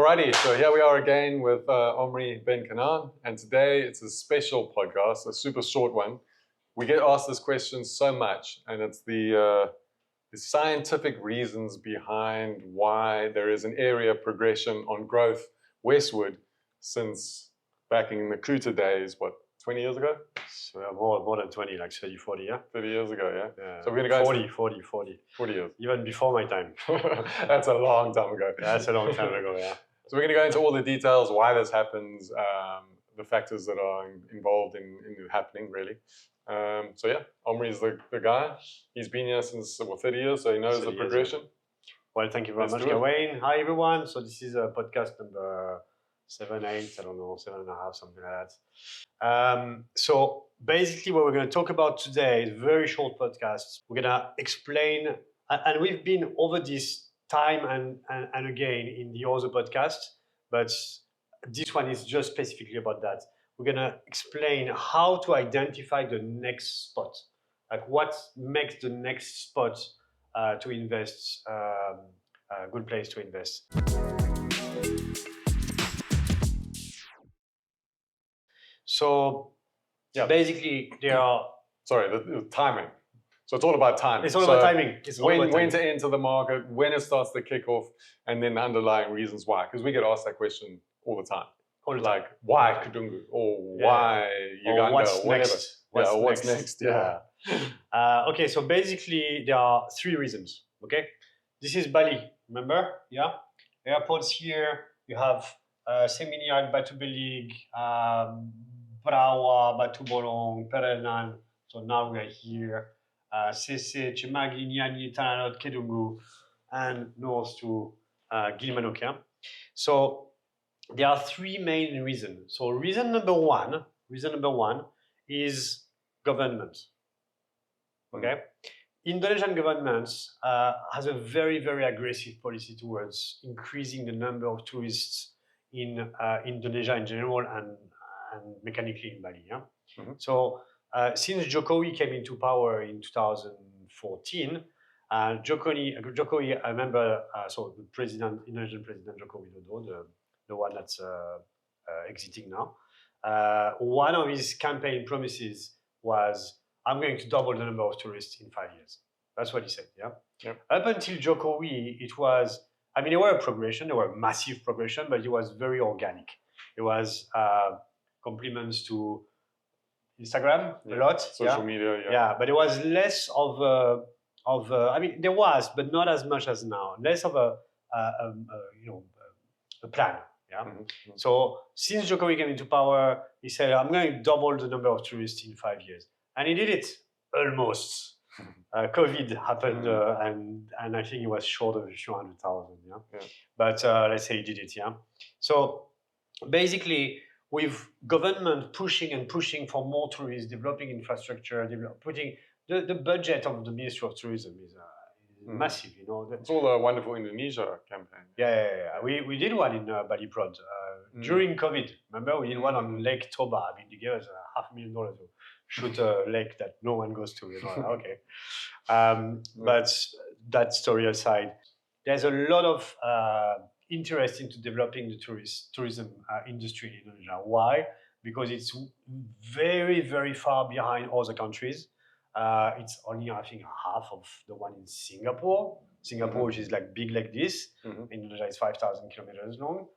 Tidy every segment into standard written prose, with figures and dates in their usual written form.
Alrighty, so here we are again with Omri, ben-canaan, and today it's a special podcast, a super short one. We get asked this question so much, and it's the scientific reasons behind why there is an area progression on growth westward since back in the Kluter days, 20 years ago? So more than 20, like 30, 40, yeah? 30 years ago, Yeah. So we're going to go 40 years. Even before my time. That's a long time ago. That's a long time ago, yeah. So we're going to go into all the details, why this happens, the factors that are involved in it happening, really. So yeah, Omri is the guy. He's been here since 30 years, so he knows the progression. Well, thank you very much, Gawain. Hi, everyone. So this is a podcast number 7, 8, I don't know, 7.5, something like that. So basically what we're going to talk about today is a very short podcast. We're going to explain, and we've been over this time and again in the other podcasts, but this one is just specifically about that. We're going to explain how to identify the next spot, like what makes the next spot to invest, a good place to invest. So basically there are... Sorry, the timing. So it's all about timing. It's all about timing. When to enter the market, when it starts to kick off, and then the underlying reasons why. Because we get asked that question all the time. Like, why Kedungu? Or why Uganda? Or what's whatever. next? What's next? Yeah. Okay, so basically there are 3 reasons. Okay, this is Bali, remember? Yeah, airports here. You have Cemagi, Batu Belig, Brawa, Batu Bolong, Pererenan. So now we are here. Seseh, Cemagi, Nyanyi, Kedungu, and north to Gilmanok. Yeah? So there are 3 main reasons. So reason number one is government. Okay, Indonesian government has a very, very aggressive policy towards increasing the number of tourists in Indonesia in general and mechanically in Bali. Yeah? Mm-hmm. So since Jokowi came into power in 2014, Jokowi, I remember, so the Indonesian president Jokowi Dodo, the one that's exiting now, one of his campaign promises was, I'm going to double the number of tourists in 5 years. That's what he said, yeah? Yep. Up until Jokowi, it was, there were massive progression, but it was very organic. It was compliments to Instagram a lot. Social media, Yeah, but it was less of there was, but not as much as now. Less of a plan. Yeah. Mm-hmm. So since Jokowi came into power, he said, I'm going to double the number of tourists in 5 years. And he did it almost. COVID happened, and I think it was short of a few 100,000. Yeah? But let's say he did it. Yeah. So basically, with government pushing for more tourists, developing infrastructure, putting the budget of the Ministry of Tourism is massive. It's all a Wonderful Indonesia campaign. Yeah. We did one in Bali Prod during COVID. Remember, we did one on Lake Toba. They gave us $500,000 to shoot a lake that no one goes to. Okay. But that story aside, there's a lot of interest into developing the tourism industry in Indonesia. Why? Because it's very, very far behind other countries. It's only, I think, half of the one in Singapore. Which is like big like this. Mm-hmm. Indonesia is 5,000 kilometers long.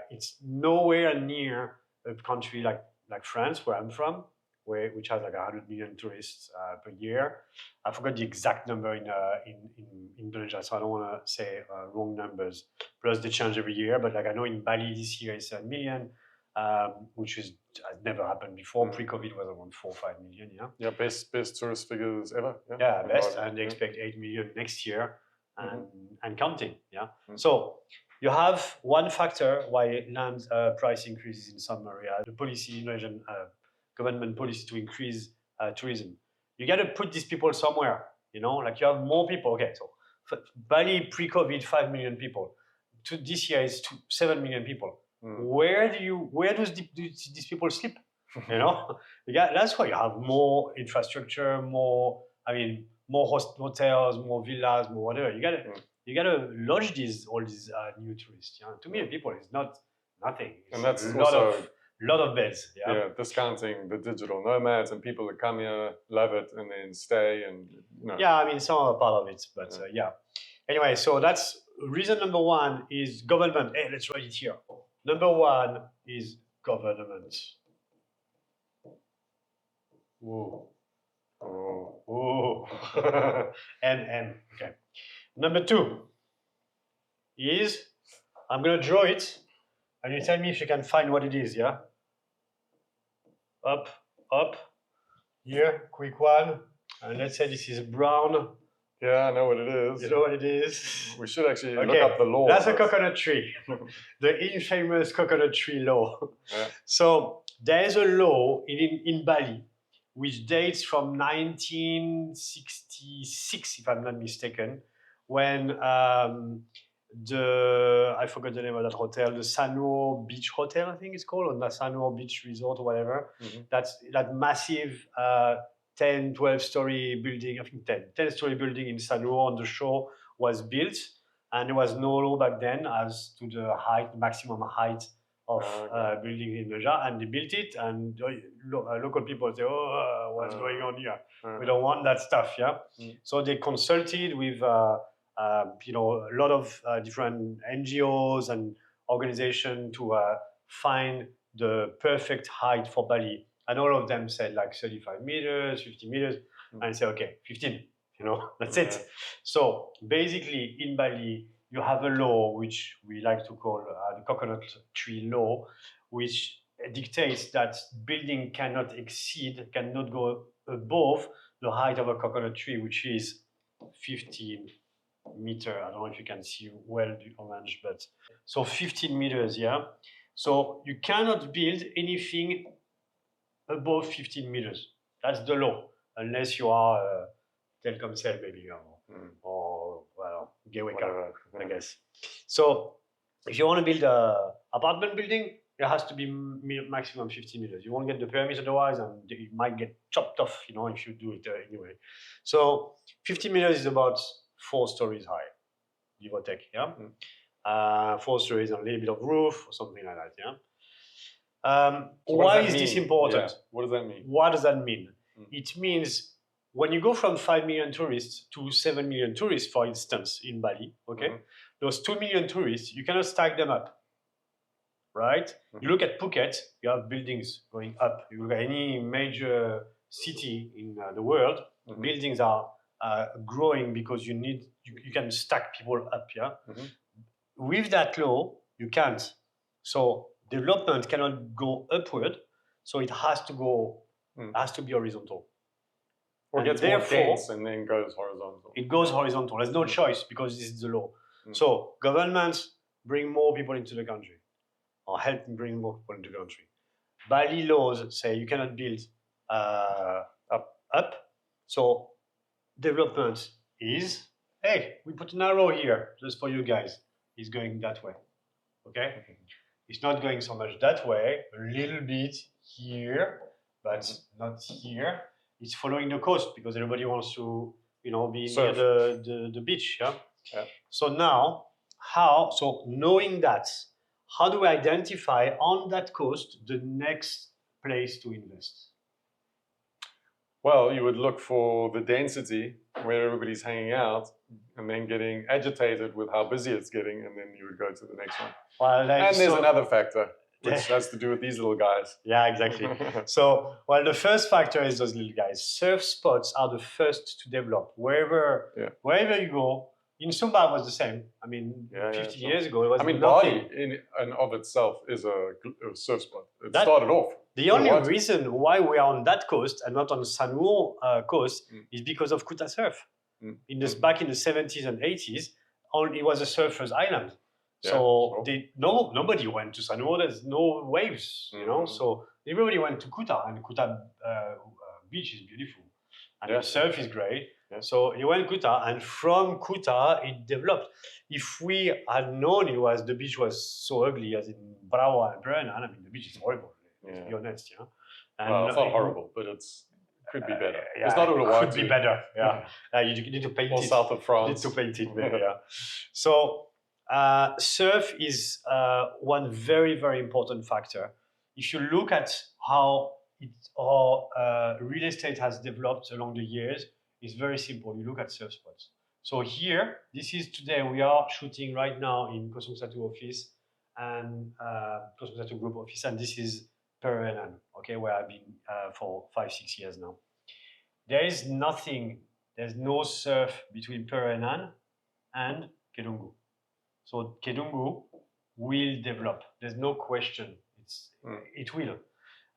It's nowhere near a country like France, where I'm from, which has like 100 million tourists per year. I forgot the exact number in Indonesia, so I don't want to say wrong numbers. Plus they change every year, but like I know in Bali this year is 7 million, which has never happened before. Mm-hmm. Pre-COVID was around 4 or 5 million. Yeah, best tourist figures ever. Yeah, best, and they expect 8 million next year and counting. Yeah, so. You have one factor why land price increases in some areas. The policy, Indonesian government policy to increase tourism. You got to put these people somewhere, like you have more people. Okay, so Bali pre-COVID, 5 million people. This year is 7 million people. Where do these people sleep? That's why you have more infrastructure, more hotels, more villas, more whatever. You got to you gotta lodge all these new tourists. Yeah? Too many people is not nothing. It's And that's a lot also of beds. Yeah. discounting the digital nomads and people that come here, love it, and then stay. And Yeah, I mean, some are part of it, but yeah. Anyway, so that's reason number one is government. Hey, let's write it here. Number one is government. Whoa. Oh. and okay. Number two is I'm gonna draw it, and you tell me if you can find what it is. Yeah. Up. Here, quick one. And let's say this is brown. yeah, I know what it is. You know what it is? We should actually look up the law. That's a coconut tree. The infamous coconut tree law. Yeah. So there is a law in Bali which dates from 1966, if I'm not mistaken, when I forgot the name of that hotel, the Sanur Beach Hotel, I think it's called, or the Sanur Beach Resort, or whatever. Mm-hmm. That's that massive 10, 12-story building, I think 10-story building in Sanur on the shore was built, and there was no law back then as to the maximum height of building in Malaysia, and they built it, and local people say, what's going on here? We don't want that stuff, yeah? So they consulted with a lot of different NGOs and organizations to find the perfect height for Bali. And all of them said like 35 meters, 50 meters. And I said, okay, 15, that's it. So basically in Bali, you have a law which we like to call the coconut tree law, which dictates that building cannot go above the height of a coconut tree, which is 15 meter. I don't know if you can see well the orange, but so 15 meters, yeah. So you cannot build anything above 15 meters. That's the law, unless you are Telkomsel, maybe, or Gawain, I guess. So if you want to build a apartment building, it has to be maximum 50 meters. You won't get the permit otherwise, and it might get chopped off, if you do it anyway. So 50 meters is about 4 stories high, give or take, yeah? 4 stories and a little bit of roof or something like that, yeah? So why is this important? Yeah. What does that mean? What does that mean? It means when you go from 5 million tourists to 7 million tourists, for instance, in Bali, okay, those 2 million tourists, you cannot stack them up, right? You look at Phuket, you have buildings going up. You look at any major city in the world, buildings are growing because you can stack people up, yeah? With that law, you can't. So development cannot go upward, so it has to be horizontal. Or gets more dense and then goes horizontal. It goes horizontal. There's no choice because this is the law. So governments bring more people into the country, or help bring more people into the country. Bali laws say you cannot build up. So development is, hey, we put an arrow here just for you guys. It's going that way, okay? It's not going so much that way, a little bit here, but not here. It's following the coast because everybody wants to, be near the beach, yeah? So now, knowing that, how do we identify on that coast the next place to invest? Well, you would look for the density where everybody's hanging out and then getting agitated with how busy it's getting, and then you would go to the next one. Well, and there's another factor, which has to do with these little guys. Yeah, exactly. So, the first factor is those little guys. Surf spots are the first to develop. Wherever you go, in Sumba it was the same. I mean, 50 years ago, it was nothing. Bali in and of itself is a surf spot. It started off. The only reason why we are on that coast and not on the Sanur coast is because of Kuta surf. Back in the 70s and 80s, it was a surfer's island. So nobody went to Sanur. There's no waves, So everybody went to Kuta, and Kuta beach is beautiful, and the surf is great. Yeah. So you went to Kuta, and from Kuta it developed. If we had known the beach was so ugly as in Brawa and Pererenan, the beach is horrible. To be honest, Well, it's not horrible, but it's Could be better. Yeah, It's not Uluwatu. could be better. Yeah, you need to paint Or it. south of France. You need to paint it, maybe. Yeah. So surf is one very, very important factor. If you look at how real estate has developed along the years, it's very simple. You look at surf spots. So here, this is today, we are shooting right now in Kosong Satu office and Kosong Satu group office, and this is Pererenan, okay, where I've been for 5-6 years now. There's no surf between Pererenan and Kedungu. So Kedungu will develop. There's no question. It will.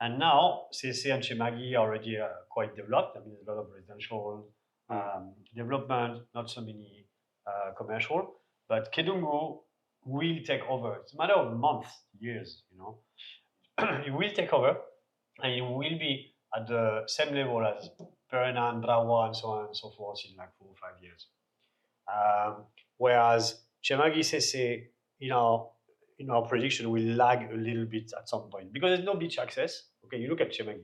And now Seseh and Cemagi are already quite developed. I mean, there's a lot of residential development, not so many commercial. But Kedungu will take over. It's a matter of months, years, you know. It will take over, and it will be at the same level as Pererenan, Brawa, and so on and so forth in like 4 or 5 years. Whereas Cemagi Seseh, in our prediction, will lag a little bit at some point because there's no beach access. Okay, you look at Cemagi,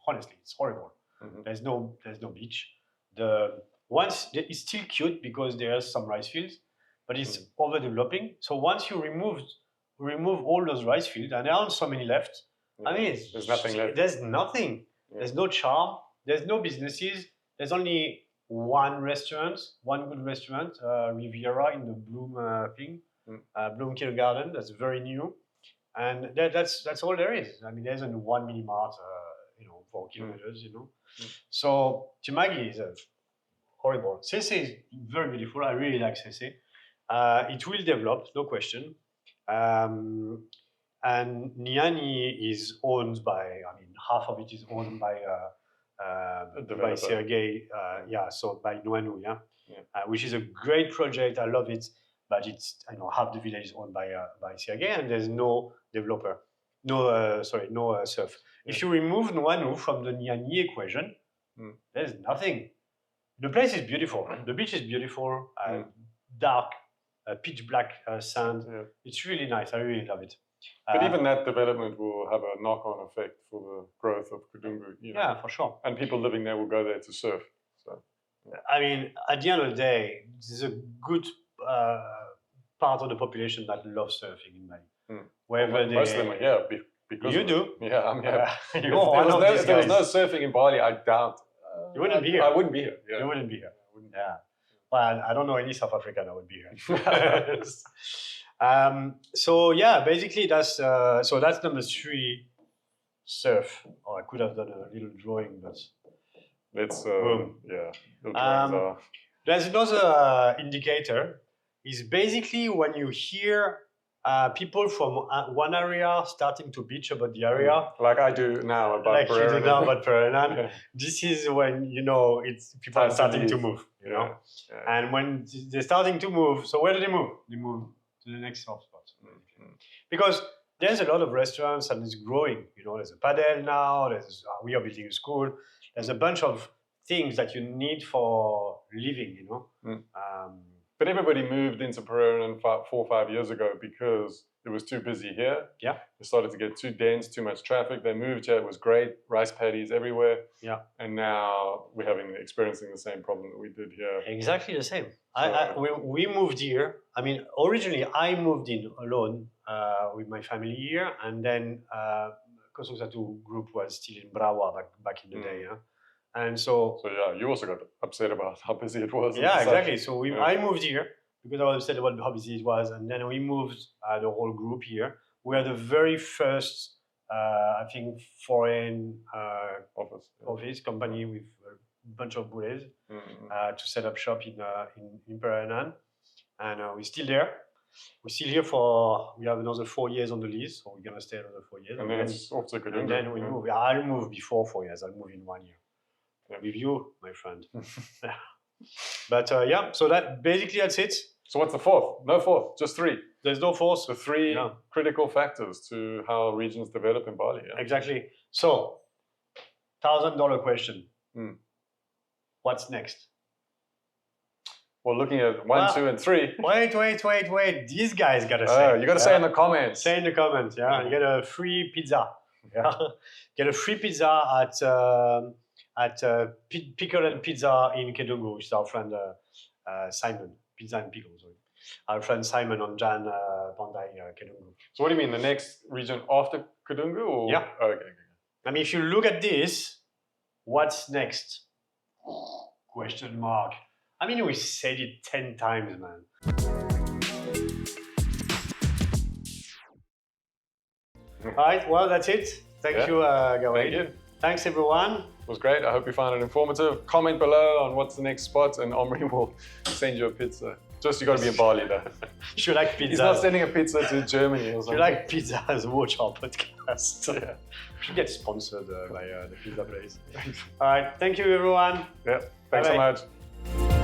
honestly, it's horrible. Mm-hmm. There's no beach. It's still cute because there's some rice fields, but it's overdeveloping. So once you remove all those rice fields, and there aren't so many left, I mean, there's nothing left. There's nothing. Yeah. There's no charm. There's no businesses. There's only one good restaurant, Riviera in the Bloom Bloom Kindergarten. That's very new, and that's all there is. I mean, there's only one mini mart, 4 kilometers, So Cemagi is horrible. Seseh is very beautiful. I really like Seseh. It will develop, no question. And Nyanyi is owned by, half of it is owned by Sergei, so by Nuanu, which is a great project. I love it, but it's half the village is owned by Sergei, and there's no developer, no surf. Yeah. If you remove Nuanu from the Nyanyi equation, there's nothing. The place is beautiful. The beach is beautiful, dark, pitch black sand. Yeah. It's really nice. I really love it. But even that development will have a knock-on effect for the growth of Kedungu. Yeah, for sure. And people living there will go there to surf. So, yeah. I mean, at the end of the day, there's a good part of the population that loves surfing in Bali. Most of them are here because you do. Yeah, I'm here. If there was no surfing in Bali, I doubt. You wouldn't be here. I wouldn't be here. Yeah. You wouldn't be here. Yeah. Well, I don't know any South African that would be here. So yeah, basically that's number 3, surf. Oh, I could have done a little drawing, but let's there's another indicator. Is basically when you hear people from one area starting to bitch about the area, like I do now about Pererenan. Yeah. This is when it's people are starting to move. Yeah. And when they're starting to move, so where do they move? They move to the next hotspot. Because there's a lot of restaurants and it's growing. There's a padel now. We are building a school. There's a bunch of things that you need for living. But everybody moved into Pererenan 4 or 5 years ago because it was too busy here. Yeah. It started to get too dense, too much traffic. They moved here. It was great. Rice paddies everywhere. Yeah. And now we're experiencing the same problem that we did here. Exactly the same. We moved here. I mean, originally I moved in alone with my family here, and then Kosong Satu group was still in Brawa back in the day. Yeah? And so yeah, you also got upset about how busy it was. Yeah, exactly. So I moved here because I was upset about how busy it was, and then we moved the whole group here. We are the very first, I think, foreign office company with a bunch of bullets to set up shop in Pererenan, and we're still there. We're still here we have another 4 years on the lease, so we're gonna stay another 4 years. And then it's off to Kedungu. And then we move. I'll move before 4 years. I'll move in 1 year. With you, my friend. But so that's it. So what's the 4th? No 4th, just 3. There's no 4th. The 3 critical factors to how regions develop in Bali. Yeah? Exactly. So, $1,000 question. What's next? Well, looking at 1, 2, and 3. Wait. These guys gotta say. You gotta say in the comments. Say in the comments. Yeah, you get a free pizza. Yeah, get a free pizza at at Pickle and Pizza in Kedungu, which is our friend Simon. Pizza and Pickle, sorry. Our friend Simon on Jan Pandai Kedungu. So what do you mean, the next region after Kedungu? Or? Yeah. Oh, okay. I mean, if you look at this, what's next? Question mark. I mean, we said it 10 times, man. All right, well, that's it. Thank you, Gawain. Thank you. Thanks, everyone. It was great. I hope you found it informative. Comment below on what's the next spot, and Omri will send you a pizza. Just you got to be in Bali, though. If you like pizza, He's not sending a pizza to Germany or if something. you like pizzas, watch our podcast. Yeah. We should get sponsored by the pizza place. All right, thank you, everyone. Yeah. Thanks so Bye-bye. much.